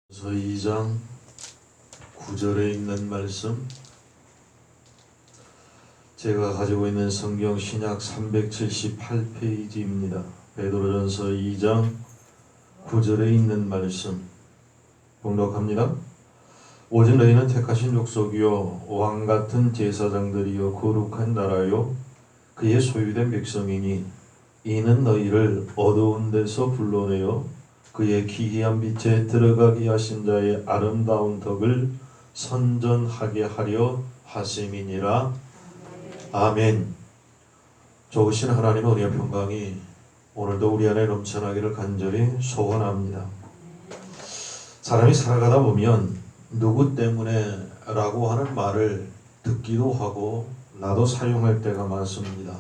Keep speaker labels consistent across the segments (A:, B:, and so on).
A: 그래서 2장 9절에 있는 말씀, 제가 가지고 있는 성경 신약 378페이지입니다. 베드로전서 2장 9절에 있는 말씀 봉독합니다. 오직 너희는 택하신 족속이요 왕같은 제사장들이요 거룩한 나라요 그의 소유된 백성이니 이는 너희를 어두운 데서 불러내어 그의 기이한 빛에 들어가게 하신 자의 아름다운 덕을 선전하게 하려 하심이니라. 아멘. 좋으신 하나님의 은혜와 평강이 오늘도 우리 안에 넘쳐나기를 간절히 소원합니다. 사람이 살아가다 보면 누구 때문에 라고 하는 말을 듣기도 하고 나도 사용할 때가 많습니다.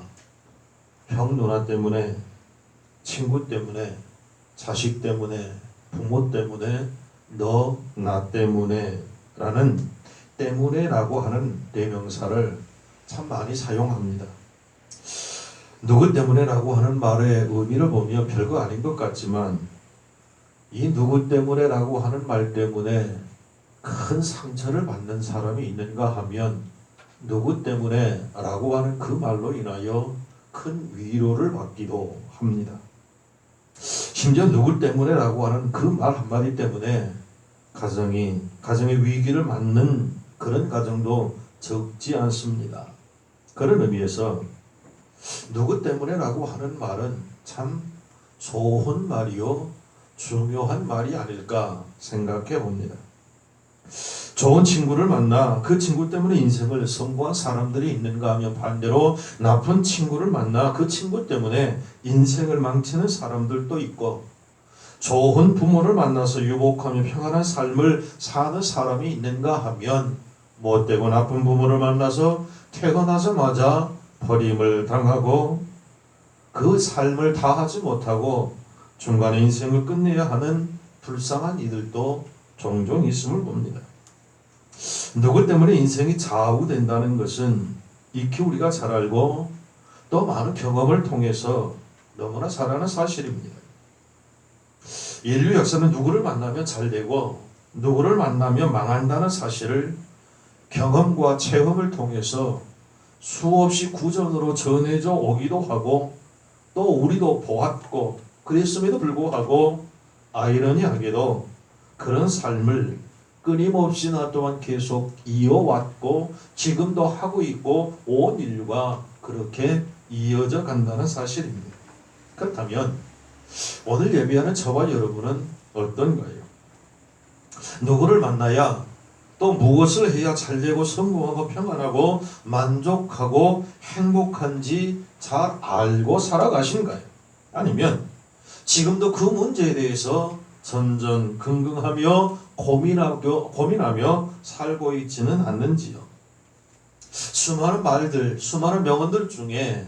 A: 형 누나 때문에, 친구 때문에, 자식 때문에, 부모 때문에, 너, 나 때문에 라는 때문에라고 하는 대명사를 참 많이 사용합니다. 누구 때문에라고 하는 말의 의미를 보면 별거 아닌 것 같지만 이 누구 때문에라고 하는 말 때문에 큰 상처를 받는 사람이 있는가 하면 누구 때문에라고 하는 그 말로 인하여 큰 위로를 받기도 합니다. 심지어 누구 때문에라고 하는 그 말 한마디 때문에 가정의 위기를 맞는 그런 가정도 적지 않습니다. 그런 의미에서 누구 때문에라고 하는 말은 참 좋은 말이요 중요한 말이 아닐까 생각해 봅니다. 좋은 친구를 만나 그 친구 때문에 인생을 성공한 사람들이 있는가 하면 반대로 나쁜 친구를 만나 그 친구 때문에 인생을 망치는 사람들도 있고, 좋은 부모를 만나서 유복하며 평안한 삶을 사는 사람이 있는가 하면 못되고 나쁜 부모를 만나서 태어나자마자 버림을 당하고 그 삶을 다하지 못하고 중간에 인생을 끝내야 하는 불쌍한 이들도 종종 있음을 봅니다. 누구 때문에 인생이 좌우된다는 것은 익히 우리가 잘 알고 또 많은 경험을 통해서 너무나 잘 아는 사실입니다. 인류 역사는 누구를 만나면 잘 되고 누구를 만나면 망한다는 사실을 경험과 체험을 통해서 수없이 구전으로 전해져 오기도 하고 또 우리도 보았고, 그랬음에도 불구하고 아이러니하게도 그런 삶을 끊임없이나 또한 계속 이어왔고 지금도 하고 있고 온 인류가 그렇게 이어져 간다는 사실입니다. 그렇다면 오늘 예배하는 저와 여러분은 어떤가요? 누구를 만나야 또 무엇을 해야 잘되고 성공하고 평안하고 만족하고 행복한지 잘 알고 살아가신가요? 아니면 지금도 그 문제에 대해서 전전긍긍하며 고민하며 살고 있지는 않는지요? 수많은 말들, 수많은 명언들 중에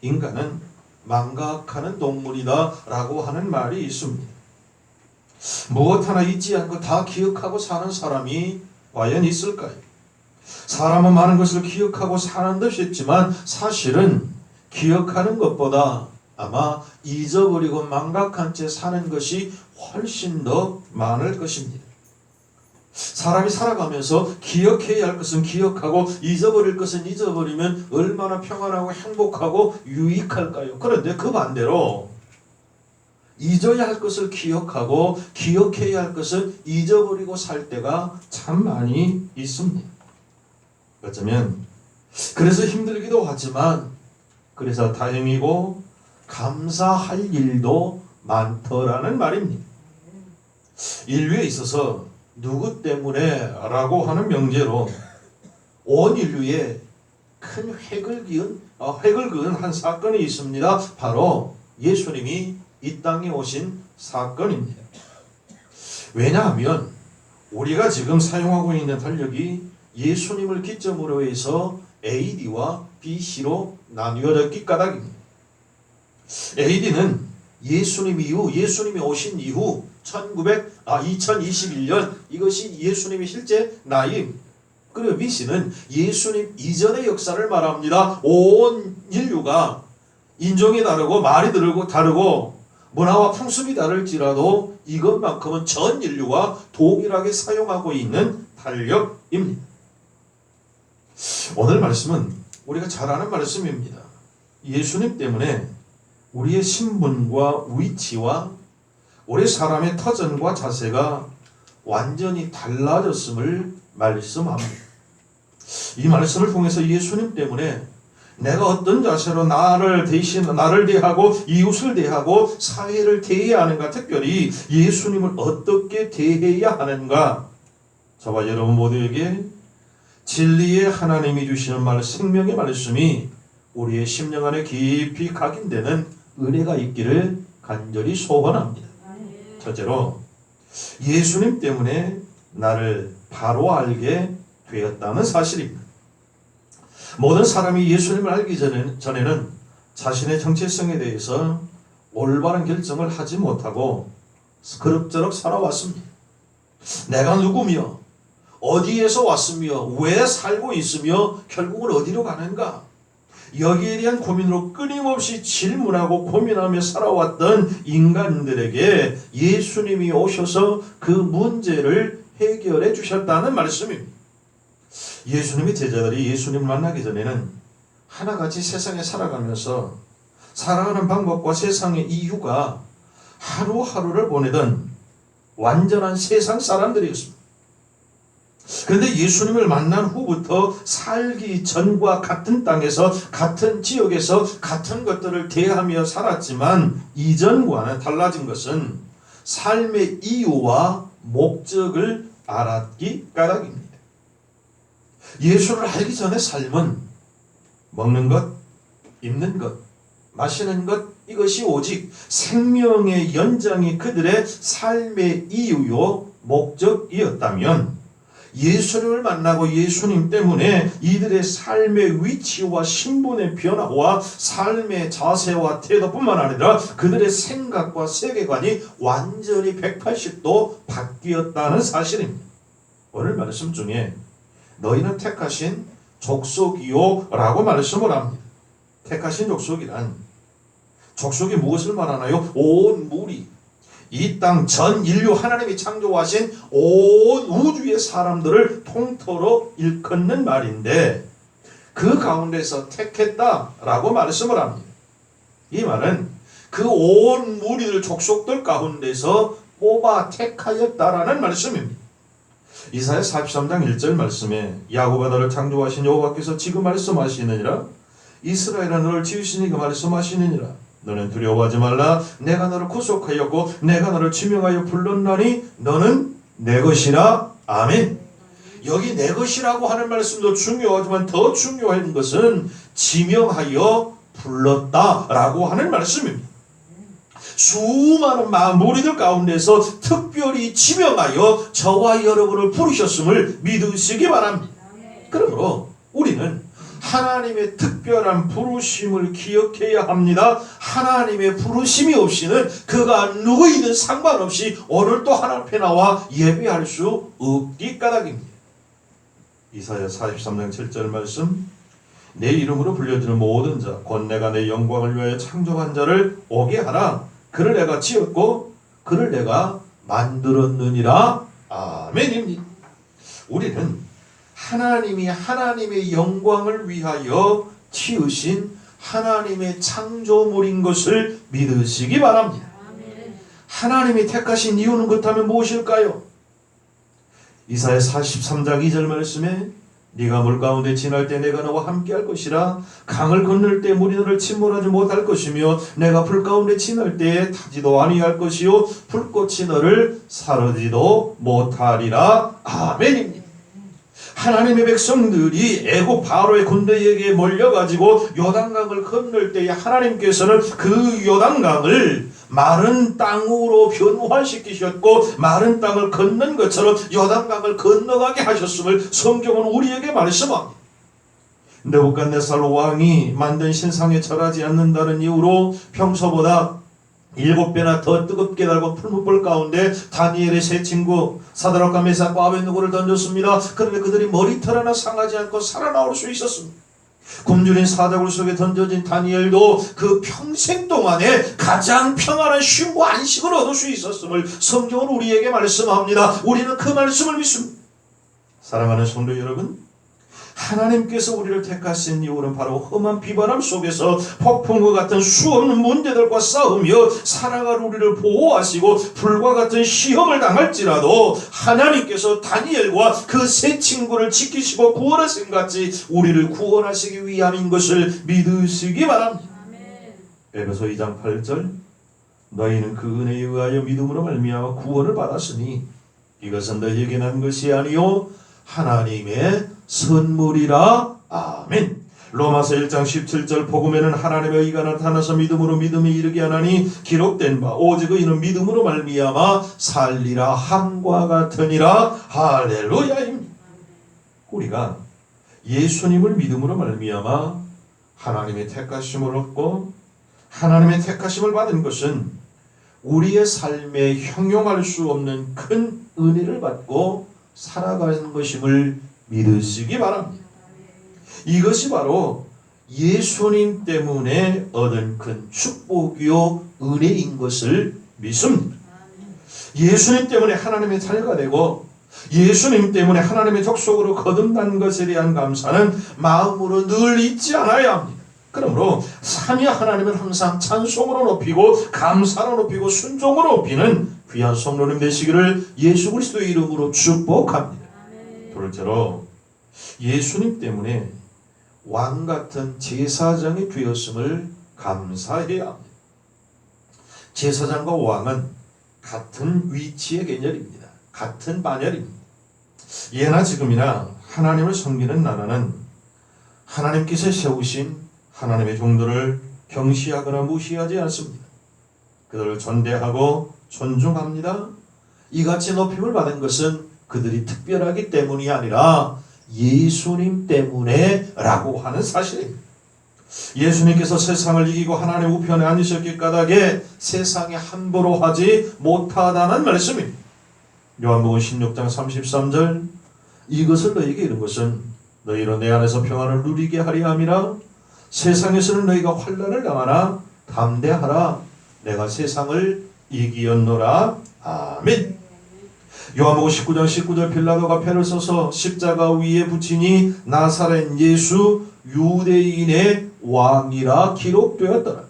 A: 인간은 망각하는 동물이다 라고 하는 말이 있습니다. 무엇 하나 잊지 않고 다 기억하고 사는 사람이 과연 있을까요? 사람은 많은 것을 기억하고 사는 듯 싶지만 사실은 기억하는 것보다 아마 잊어버리고 망각한 채 사는 것이 훨씬 더 많을 것입니다. 사람이 살아가면서 기억해야 할 것은 기억하고 잊어버릴 것은 잊어버리면 얼마나 평안하고 행복하고 유익할까요? 그런데 그 반대로 잊어야 할 것을 기억하고 기억해야 할 것을 잊어버리고 살 때가 참 많이 있습니다. 어쩌면 그래서 힘들기도 하지만 그래서 다행이고 감사할 일도 많더라는 말입니다. 인류에 있어서 누구 때문에 라고 하는 명제로 온 인류에 큰 획을 그은 한 사건이 있습니다. 바로 예수님이 이 땅에 오신 사건입니다. 왜냐하면 우리가 지금 사용하고 있는 달력이 예수님을 기점으로 해서 AD와 BC로 나뉘어졌기 까닭입니다. AD는 예수님이 오신 이후 2021년 이것이 예수님의 실제 나이입니다. 그리고 BC는 예수님 이전의 역사를 말합니다. 온 인류가 인종이 다르고 말이 다르고 문화와 풍습이 다를지라도 이것만큼은 전 인류가 동일하게 사용하고 있는 달력입니다. 오늘 말씀은 우리가 잘 아는 말씀입니다. 예수님 때문에 우리의 신분과 위치와 우리 사람의 터전과 자세가 완전히 달라졌음을 말씀합니다. 이 말씀을 통해서 예수님 때문에 내가 어떤 자세로 나를 대하고 이웃을 대하고 사회를 대해야 하는가, 특별히 예수님을 어떻게 대해야 하는가, 저와 여러분 모두에게 진리의 하나님이 주시는 말, 생명의 말씀이 우리의 심령 안에 깊이 각인되는 은혜가 있기를 간절히 소원합니다. 첫째로, 예수님 때문에 나를 바로 알게 되었다는 사실입니다. 모든 사람이 예수님을 알기 전에는 자신의 정체성에 대해서 올바른 결정을 하지 못하고 그럭저럭 살아왔습니다. 내가 누구며 어디에서 왔으며 왜 살고 있으며 결국은 어디로 가는가, 여기에 대한 고민으로 끊임없이 질문하고 고민하며 살아왔던 인간들에게 예수님이 오셔서 그 문제를 해결해 주셨다는 말씀입니다. 예수님의 제자들이 예수님을 만나기 전에는 하나같이 세상에 살아가면서 살아가는 방법과 세상의 이유가 하루하루를 보내던 완전한 세상 사람들이었습니다. 그런데 예수님을 만난 후부터 살기 전과 같은 땅에서 같은 지역에서 같은 것들을 대하며 살았지만 이전과는 달라진 것은 삶의 이유와 목적을 알았기 까닭입니다. 예수를 알기 전에 삶은 먹는 것, 입는 것, 마시는 것, 이것이 오직 생명의 연장이 그들의 삶의 이유요 목적이었다면, 예수님을 만나고 예수님 때문에 이들의 삶의 위치와 신분의 변화와 삶의 자세와 태도뿐만 아니라 그들의 생각과 세계관이 완전히 180도 바뀌었다는 사실입니다. 오늘 말씀 중에 너희는 택하신 족속이요 라고 말씀을 합니다. 택하신 족속이란, 족속이 무엇을 말하나요? 온 무리, 이 땅 전 인류, 하나님이 창조하신 온 우주의 사람들을 통틀어 일컫는 말인데, 그 가운데서 택했다라고 말씀을 합니다. 이 말은 그 온 무리들, 족속들 가운데서 뽑아 택하였다라는 말씀입니다. 이사야 43장 1절 말씀에 야곱아 너를 창조하신 여호와께서 지금 말씀하시느니라, 이스라엘아 너를 지으시니 그 말씀하시느니라, 너는 두려워하지 말라, 내가 너를 구속하였고 내가 너를 지명하여 불렀나니 너는 내 것이라. 아멘. 여기 내 것이라고 하는 말씀도 중요하지만 더 중요한 것은 지명하여 불렀다라고 하는 말씀입니다. 수많은 무리들 가운데서 특별히 지명하여 저와 여러분을 부르셨음을 믿으시기 바랍니다. 그러므로 우리는 하나님의 특별한 부르심을 기억해야 합니다. 하나님의 부르심이 없이는 그가 누구이든 상관없이 오늘도 하나님 앞에 나와 예배할 수 없기 까닭입니다. 이사야 43장 7절 말씀, 내 이름으로 불려지는 모든 자 곧 내가 내 영광을 위하여 창조한 자를 오게 하라. 그를 내가 지었고 그를 내가 만들었느니라. 아멘입니다. 우리는 하나님이 하나님의 영광을 위하여 지으신 하나님의 창조물인 것을 믿으시기 바랍니다. 하나님이 택하신 이유는 그렇다면 무엇일까요? 이사야 43장 2절 말씀에 네가 물 가운데 지날 때 내가 너와 함께할 것이라, 강을 건널 때 물이 너를 침몰하지 못할 것이며 내가 불 가운데 지날 때에 타지도 아니할 것이요 불꽃이 너를 사르지도 못하리라. 아멘입니다. 하나님의 백성들이 애국 바로의 군대에게 몰려가지고 요단강을 건널 때에 하나님께서는 그 요단강을 마른 땅으로 변화시키셨고 마른 땅을 건넌 것처럼 요단강을 건너가게 하셨음을 성경은 우리에게 말씀합니다. 느부갓네살 왕이 만든 신상에 절하지 않는다는 이유로 평소보다 7배나 더 뜨겁게 달고 풀무불 가운데 다니엘의 세 친구 사드락과 메삭과 아벳느고를 던졌습니다. 그런데 그들이 머리털 하나 상하지 않고 살아나올 수 있었습니다. 굶주린 사자굴 속에 던져진 다니엘도 그 평생 동안에 가장 평안한 쉼과 안식을 얻을 수 있었음을 성경은 우리에게 말씀합니다. 우리는 그 말씀을 믿습니다. 사랑하는 성도 여러분, 하나님께서 우리를 택하신 이유는 바로 험한 비바람 속에서 폭풍과 같은 수없는 문제들과 싸우며 살아갈 우리를 보호하시고 불과 같은 시험을 당할지라도 하나님께서 다니엘과 그 세 친구를 지키시고 구원하신 같이 우리를 구원하시기 위함인 것을 믿으시기 바랍니다. 에베소 2장 8절, 너희는 그 은혜에 의하여 믿음으로 말미암아 구원을 받았으니 이것은 너희에게 난 것이 아니요 하나님의 선물이라. 아멘. 로마서 1장 17절, 복음에는 하나님의 의가 나타나서 믿음으로 믿음에 이르게 하나니 기록된 바 오직 의인은 믿음으로 말미암아 살리라 함과 같으니라. 할렐루야입니다. 우리가 예수님을 믿음으로 말미암아 하나님의 택하심을 얻고 하나님의 택하심을 받은 것은 우리의 삶에 형용할 수 없는 큰 은혜를 받고 살아가는 것임을 믿으시기 바랍니다. 이것이 바로 예수님 때문에 얻은 큰 축복이요 은혜인 것을 믿습니다. 예수님 때문에 하나님의 자녀가 되고 예수님 때문에 하나님의 족속으로 거듭난 것에 대한 감사는 마음으로 늘 잊지 않아야 합니다. 그러므로 삼위 하나님을 항상 찬송으로 높이고 감사로 높이고 순종으로 높이는 귀한 성도님 되시기를 예수 그리스도의 이름으로 축복합니다. 둘째로 예수님 때문에 왕같은 제사장이 되었음을 감사해야 합니다. 제사장과 왕은 같은 위치의 개념입니다. 같은 반열입니다. 예나 지금이나 하나님을 섬기는 나라는 하나님께서 세우신 하나님의 종들을 경시하거나 무시하지 않습니다. 그들을 존대하고 존중합니다. 이같이 높임을 받은 것은 그들이 특별하기 때문이 아니라 예수님 때문에 라고 하는 사실입니다. 예수님께서 세상을 이기고 하나님 우편에 앉으셨기 까닭에 세상에 함부로 하지 못하다는 말씀입니다. 요한복음 16장 33절, 이것을 너희에게 이른 것은 너희로 내 안에서 평안을 누리게 하려 함이라. 세상에서는 너희가 환난을 당하나 담대하라. 내가 세상을 이기었노라. 아멘. 요한복음 19장 19절, 빌라도가 패를 써서 십자가 위에 붙이니 나사렛 예수 유대인의 왕이라 기록되었더라.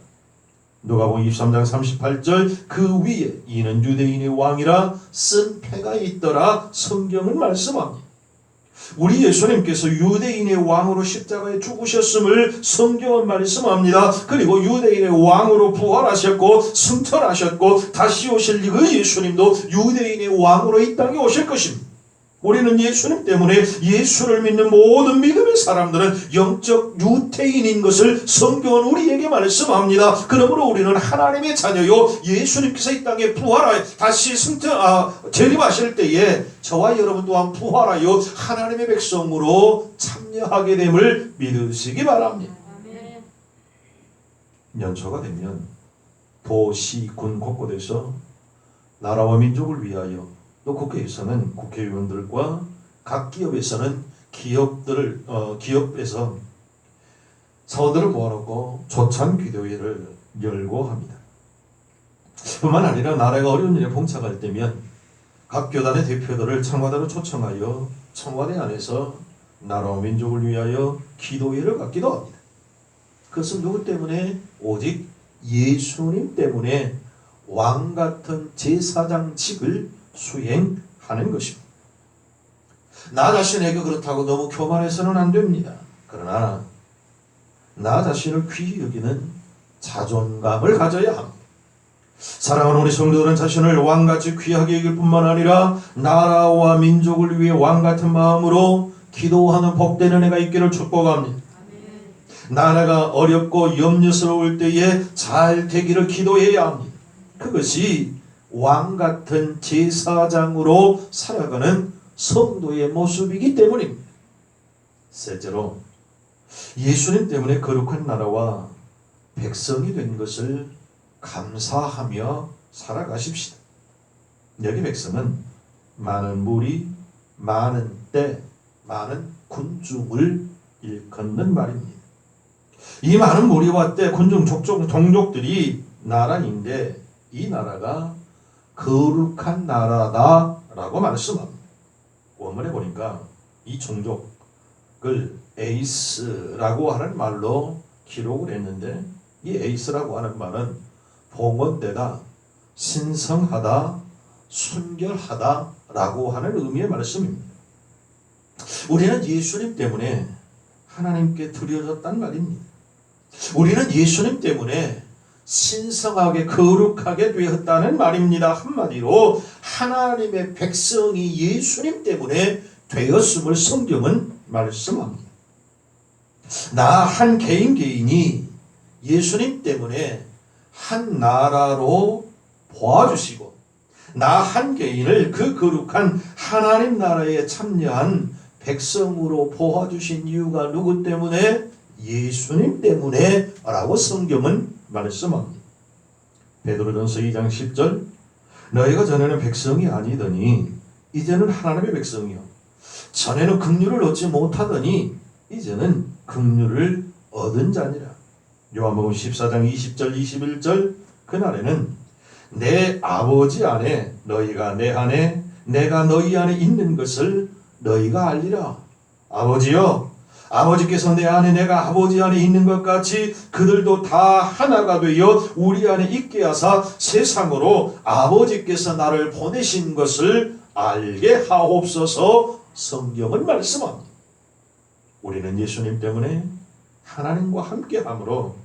A: 누가복음 23장 38절, 그 위에 이는 유대인의 왕이라 쓴 패가 있더라. 성경은 말씀합니다. 우리 예수님께서 유대인의 왕으로 십자가에 죽으셨음을 성경은 말씀합니다. 그리고 유대인의 왕으로 부활하셨고 승천하셨고 다시 오실 그 예수님도 유대인의 왕으로 이 땅에 오실 것입니다. 우리는 예수님 때문에 예수를 믿는 모든 믿음의 사람들은 영적 유태인인 것을 성경은 우리에게 말씀합니다. 그러므로 우리는 하나님의 자녀요, 예수님께서 이 땅에 부활하여 다시 재림하실 때에 저와 여러분 또한 부활하여 하나님의 백성으로 참여하게 됨을 믿으시기 바랍니다. 연초가 되면 도시, 군 곳곳에서 나라와 민족을 위하여, 또 국회에서는 국회의원들과 각 기업에서는 기업에서 서들을 모아놓고 조찬 기도회를 열고 합니다. 뿐만 아니라 나라가 어려운 일에 봉착할 때면 각 교단의 대표들을 청와대로 초청하여 청와대 안에서 나라와 민족을 위하여 기도회를 갖기도 합니다. 그것은 누구 때문에? 오직 예수님 때문에 왕같은 제사장직을 수행하는 것입니다. 나 자신에게 그렇다고 너무 교만해서는 안 됩니다. 그러나 나 자신을 귀히 여기는 자존감을 가져야 합니다. 사랑하는 우리 성도들은 자신을 왕같이 귀하게 여길 뿐만 아니라 나라와 민족을 위해 왕같은 마음으로 기도하는 복된 은혜가 있기를 축복합니다. 나라가 어렵고 염려스러울 때에 잘 되기를 기도해야 합니다. 그것이 왕같은 제사장으로 살아가는 성도의 모습이기 때문입니다. 셋째로, 예수님 때문에 거룩한 나라와 백성이 된 것을 감사하며 살아가십시다. 여기 백성은 많은 무리, 많은 때, 많은 군중을 일컫는 말입니다. 이 많은 무리와 때 군중 종족들이 나라인데 이 나라가 거룩한 나라다라고 말씀합니다. 원문에 보니까 이 종족을 에이스라고 하는 말로 기록을 했는데 이 에이스라고 하는 말은 봉헌되다, 신성하다, 순결하다라고 하는 의미의 말씀입니다. 우리는 예수님 때문에 하나님께 드려졌단 말입니다. 우리는 예수님 때문에 신성하게 거룩하게 되었다는 말입니다. 한마디로 하나님의 백성이 예수님 때문에 되었음을 성경은 말씀합니다. 나 한 개인이 예수님 때문에 한 나라로 보아주시고 나 한 개인을 그 거룩한 하나님 나라에 참여한 백성으로 보아주신 이유가 누구 때문에? 예수님 때문에 라고 성경은 말씀합니다. 베드로전서 2장 10절 너희가 전에는 백성이 아니더니 이제는 하나님의 백성이요 전에는 긍휼을 얻지 못하더니 이제는 긍휼을 얻은 자니라. 요한복음 14장 20절 21절 그날에는 내 아버지 안에 너희가 내 안에 내가 너희 안에 있는 것을 너희가 알리라. 아버지여 아버지께서 내 안에 내가 아버지 안에 있는 것 같이 그들도 다 하나가 되어 우리 안에 있게 하사 세상으로 아버지께서 나를 보내신 것을 알게 하옵소서. 성경은 말씀합니다. 우리는 예수님 때문에 하나님과 함께함으로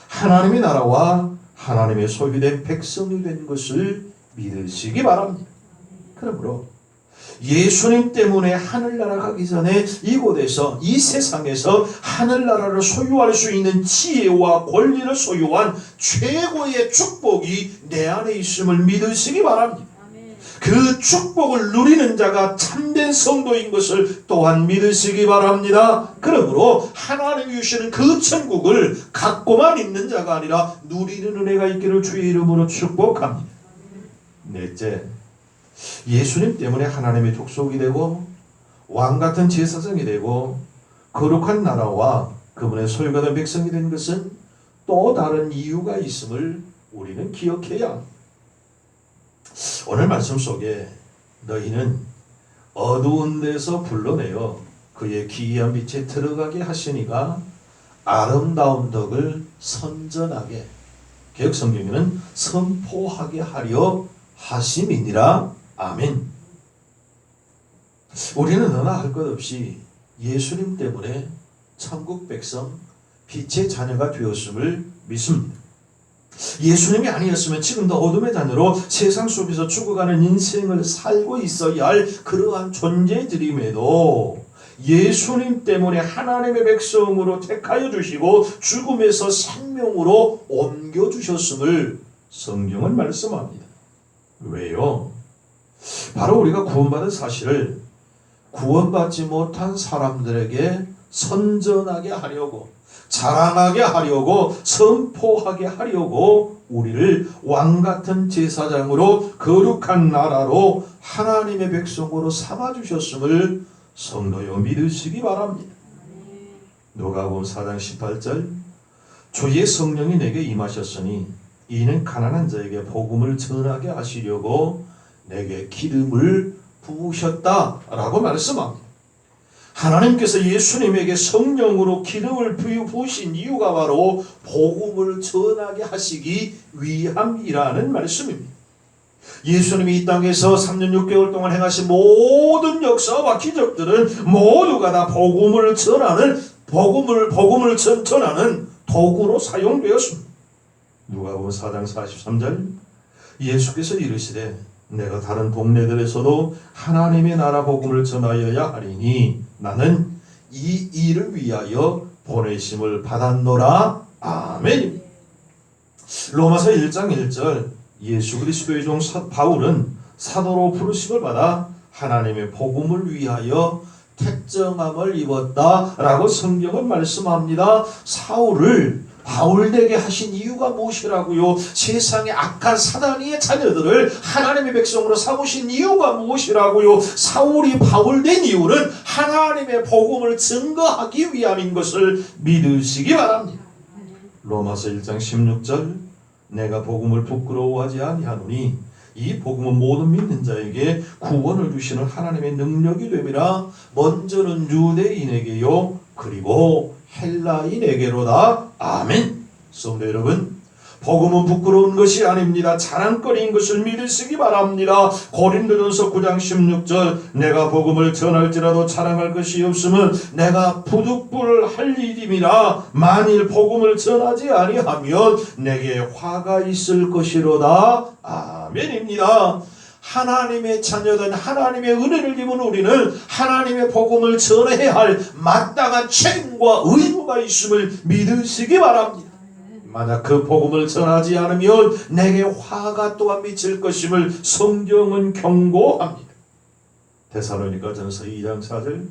A: 하나님의 나라와 하나님의 소유된 백성이 된 것을 믿으시기 바랍니다. 그러므로 예수님 때문에 하늘나라 가기 전에 이곳에서 이 세상에서 하늘나라를 소유할 수 있는 지혜와 권리를 소유한 최고의 축복이 내 안에 있음을 믿으시기 바랍니다. 그 축복을 누리는 자가 참된 성도인 것을 또한 믿으시기 바랍니다. 그러므로 하나님이 주시는 그 천국을 갖고만 있는 자가 아니라 누리는 은혜가 있기를 주의 이름으로 축복합니다. 넷째, 예수님 때문에 하나님의 족속이 되고 왕같은 제사장이 되고 거룩한 나라와 그분의 소유가 된 백성이 된 것은 또 다른 이유가 있음을 우리는 기억해야 합니다. 오늘 말씀 속에 너희는 어두운 데서 불러내어 그의 기이한 빛에 들어가게 하시니가 아름다운 덕을 선전하게 개역성경에는 선포하게 하려 하심이니라. 아멘. 우리는 너나 할 것 없이 예수님 때문에 천국 백성 빛의 자녀가 되었음을 믿습니다. 예수님이 아니었으면 지금도 어둠의 자녀로 세상 속에서 죽어가는 인생을 살고 있어야 할 그러한 존재들임에도 예수님 때문에 하나님의 백성으로 택하여 주시고 죽음에서 생명으로 옮겨주셨음을 성경은 말씀합니다. 왜요? 바로 우리가 구원받은 사실을 구원받지 못한 사람들에게 선전하게 하려고 자랑하게 하려고 선포하게 하려고 우리를 왕같은 제사장으로 거룩한 나라로 하나님의 백성으로 삼아주셨음을 성도여 믿으시기 바랍니다. 누가복음 4장 18절 주의 성령이 내게 임하셨으니 이는 가난한 자에게 복음을 전하게 하시려고 내게 기름을 부으셨다라고 말씀합니다. 하나님께서 예수님에게 성령으로 기름을 부으신 이유가 바로 복음을 전하게 하시기 위함이라는 말씀입니다. 예수님이 이 땅에서 3년 6개월 동안 행하신 모든 역사와 기적들은 모두가 다 복음을 전하는 도구로 사용되었습니다. 누가복음 4장 43절 예수께서 이르시되 내가 다른 동네들에서도 하나님의 나라 복음을 전하여야 하리니 나는 이 일을 위하여 보내심을 받았노라. 아멘. 로마서 1장 1절 예수 그리스도의 종 바울은 사도로 부르심을 받아 하나님의 복음을 위하여 택정함을 입었다라고 성경은 말씀합니다. 사울을 바울에게 하신 이유가 무엇이라고요? 세상의 악한 사단의 자녀들을 하나님의 백성으로 삼으신 이유가 무엇이라고요? 사울이 바울 된 이유는 하나님의 복음을 증거하기 위함인 것을 믿으시기 바랍니다. 로마서 1장 16절 내가 복음을 부끄러워하지 아니하노니 이 복음은 모든 믿는 자에게 구원을 주시는 하나님의 능력이 됨이라. 먼저는 유대인에게요 그리고 헬라인에게로다. 아멘. 성도 여러분, 복음은 부끄러운 것이 아닙니다. 자랑거리인 것을 믿으시기 바랍니다. 고린도전서 9장 16절 내가 복음을 전할지라도 자랑할 것이 없으면 내가 부득불할 일임이라. 만일 복음을 전하지 아니하면 내게 화가 있을 것이로다. 아멘입니다. 하나님의 자녀된 하나님의 은혜를 입은 우리는 하나님의 복음을 전해야 할 마땅한 책임과 의무가 있음을 믿으시기 바랍니다. 만약 그 복음을 전하지 않으면 내게 화가 또한 미칠 것임을 성경은 경고합니다. 데살로니가전서 2장 4절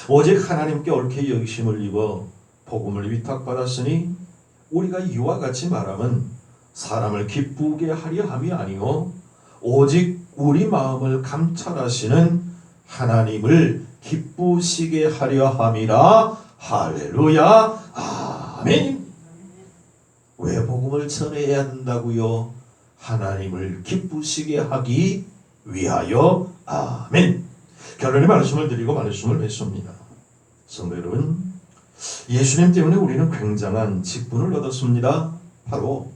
A: 오직 하나님께 옳게 여기심을 입어 복음을 위탁받았으니 우리가 이와 같이 말하면 사람을 기쁘게 하려 함이 아니요 오직 우리 마음을 감찰하시는 하나님을 기쁘시게 하려 함이라. 할렐루야. 아멘. 왜 복음을 전해야 한다고요? 하나님을 기쁘시게 하기 위하여. 아멘. 결론의 말씀을 드리고 말씀을 맺습니다. 성도 여러분, 예수님 때문에 우리는 굉장한 직분을 얻었습니다. 바로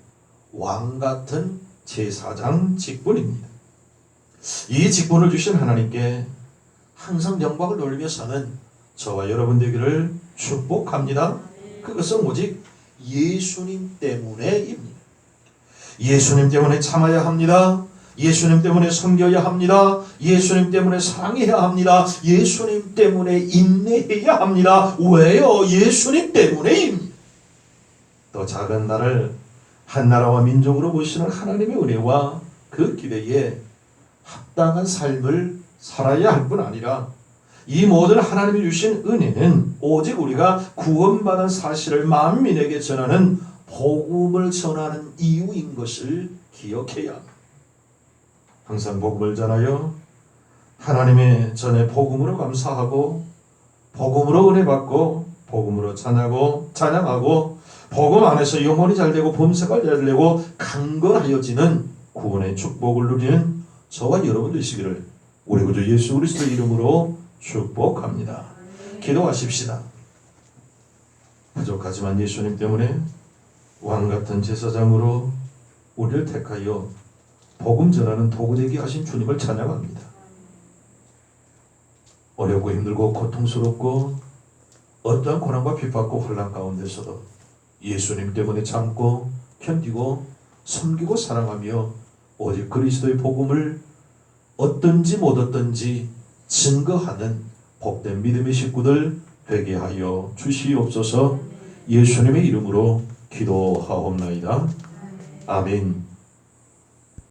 A: 왕같은 제사장 직분입니다. 이 직분을 주신 하나님께 항상 영광을 돌리며 사는 저와 여러분 되기를 축복합니다. 그것은 오직 예수님 때문에입니다. 예수님 때문에 참아야 합니다. 예수님 때문에 섬겨야 합니다. 예수님 때문에 사랑해야 합니다. 예수님 때문에 인내해야 합니다. 왜요? 예수님 때문에입니다. 또 작은 나를 한 나라와 민족으로 보시는 하나님의 은혜와 그 기대에 합당한 삶을 살아야 할 뿐 아니라 이 모든 하나님이 주신 은혜는 오직 우리가 구원받은 사실을 만민에게 전하는 복음을 전하는 이유인 것을 기억해야 합니다. 항상 복음을 전하여 하나님의 전에 복음으로 감사하고 복음으로 은혜 받고 복음으로 찬양하고 복음 안에서 영혼이 잘되고 범사가 잘되고 강건하여지는 구원의 축복을 누리는 저와 여러분 되시기를 우리 구주 예수 그리스도의 이름으로 축복합니다. 기도하십시다. 부족하지만 예수님 때문에 왕같은 제사장으로 우리를 택하여 복음 전하는 도구 되게 하신 주님을 찬양합니다. 어렵고 힘들고 고통스럽고 어떠한 고난과 핍박과 혼란 가운데서도 예수님 때문에 참고 견디고 섬기고 사랑하며 오직 그리스도의 복음을 어떤지 못 어떤지 증거하는 복된 믿음의 식구들 되게 하여 주시옵소서. 예수님의 이름으로 기도하옵나이다. 아멘.